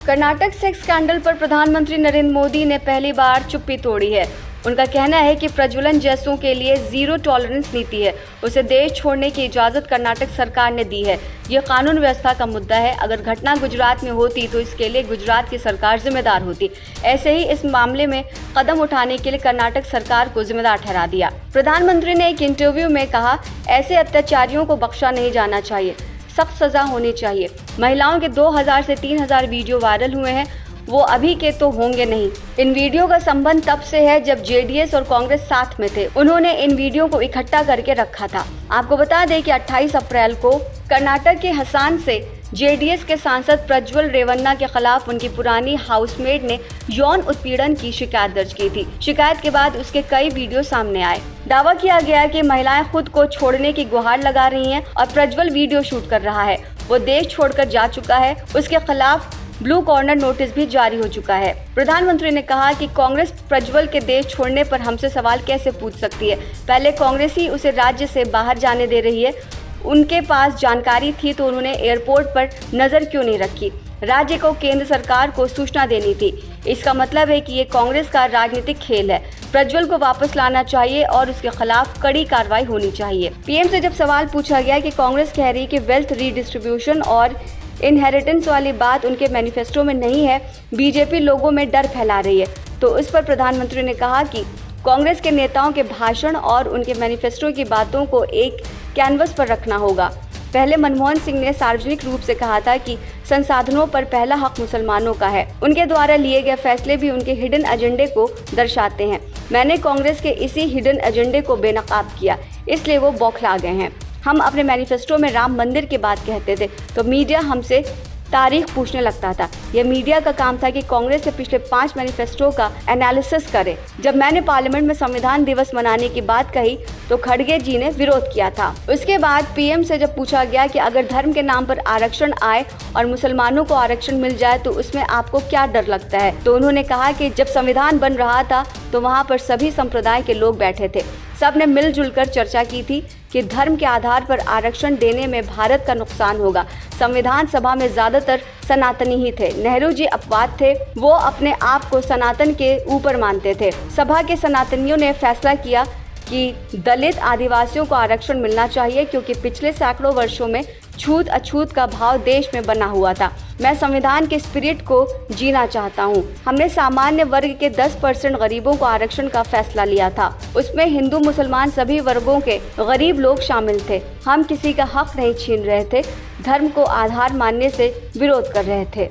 Karnataka sex scandal पर प्रधानमंत्री नरेंद्र मोदी ने पहली बार चुप्पी तोड़ी है। उनका कहना है कि प्रज्वलन जैसों के लिए जीरो टॉलरेंस नीति है। उसे देश छोड़ने की इजाज़त कर्नाटक सरकार ने दी है। यह कानून व्यवस्था का मुद्दा है। अगर घटना गुजरात में होती तो इसके लिए गुजरात की सरकार जिम्मेदार होती। ऐसे ही इस मामले में कदम उठाने के लिए कर्नाटक सरकार को जिम्मेदार ठहरा दिया। प्रधानमंत्री ने एक इंटरव्यू में कहा, ऐसे अत्याचारियों को बख्शा नहीं जाना चाहिए, सख्त सजा होनी चाहिए। महिलाओं के 2000 से 3000 वीडियो वायरल हुए हैं, वो अभी के तो होंगे नहीं। इन वीडियो का संबंध तब से है जब जेडीएस और कांग्रेस साथ में थे। उन्होंने इन वीडियो को इकट्ठा करके रखा था। आपको बता दें कि 28 अप्रैल को कर्नाटक के हसन से जेडीएस के सांसद प्रज्वल रेवन्ना के खिलाफ उनकी पुरानी हाउसमेट ने यौन उत्पीड़न की शिकायत दर्ज की थी। शिकायत के बाद उसके कई वीडियो सामने आए। दावा किया गया कि महिलाएं खुद को छोड़ने की गुहार लगा रही हैं और प्रज्वल वीडियो शूट कर रहा है। वो देश छोड़कर जा चुका है। उसके खिलाफ ब्लू कॉर्नर नोटिस भी जारी हो चुका है। प्रधानमंत्री ने कहा कि कांग्रेस प्रज्वल के देश छोड़ने पर हमसे सवाल कैसे पूछ सकती है। पहले कांग्रेस ही उसे राज्य से बाहर जाने दे रही है। उनके पास जानकारी थी तो उन्होंने एयरपोर्ट पर नजर क्यों नहीं रखी। राज्य को केंद्र सरकार को सूचना देनी थी। इसका मतलब है कि ये कांग्रेस का राजनीतिक खेल है। प्रज्वल को वापस लाना चाहिए और उसके खिलाफ कड़ी कार्रवाई होनी चाहिए। पीएम से जब सवाल पूछा गया कि कांग्रेस कह रही है कि वेल्थ रीडिस्ट्रीब्यूशन और इनहेरिटेंस वाली बात उनके मैनिफेस्टो में नहीं है, बीजेपी लोगों में डर फैला रही है, तो उस पर प्रधानमंत्री ने कहा कि कांग्रेस के नेताओं के भाषण और उनके मैनिफेस्टो की बातों को एक कैनवस पर रखना होगा। पहले मनमोहन सिंह ने सार्वजनिक रूप से कहा था कि संसाधनों पर पहला हक मुसलमानों का है। उनके द्वारा लिए गए फैसले भी उनके हिडन एजेंडे को दर्शाते हैं। मैंने कांग्रेस के इसी हिडन एजेंडे को बेनकाब किया, इसलिए वो बौखला गए हैं। हम अपने मैनिफेस्टो में राम मंदिर की बात कहते थे तो मीडिया हमसे तारीख पूछने लगता था। यह मीडिया का काम था कि कांग्रेस से पिछले 5 मैनिफेस्टो का एनालिसिस करे। जब मैंने पार्लियामेंट में संविधान दिवस मनाने की बात कही तो खड़गे जी ने विरोध किया था। उसके बाद पीएम से जब पूछा गया कि अगर धर्म के नाम पर आरक्षण आए और मुसलमानों को आरक्षण मिल जाए तो उसमें आपको क्या डर लगता है, तो उन्होंने कहा कि जब संविधान बन रहा था तो वहाँ पर सभी संप्रदाय के लोग बैठे थे। सब ने मिलजुल कर चर्चा की थी कि धर्म के आधार पर आरक्षण देने में भारत का नुकसान होगा। संविधान सभा में ज्यादातर सनातनी ही थे। नेहरू जी अपवाद थे, वो अपने आप को सनातन के ऊपर मानते थे। सभा के सनातनियों ने फैसला किया कि दलित आदिवासियों को आरक्षण मिलना चाहिए क्योंकि पिछले सैकड़ों वर्षों में छूत अछूत का भाव देश में बना हुआ था। मैं संविधान के स्पिरिट को जीना चाहता हूँ। हमने सामान्य वर्ग के 10% गरीबों को आरक्षण का फैसला लिया था। उसमें हिंदू मुसलमान सभी वर्गों के गरीब लोग शामिल थे। हम किसी का हक नहीं छीन रहे थे, धर्म को आधार मानने से विरोध कर रहे थे।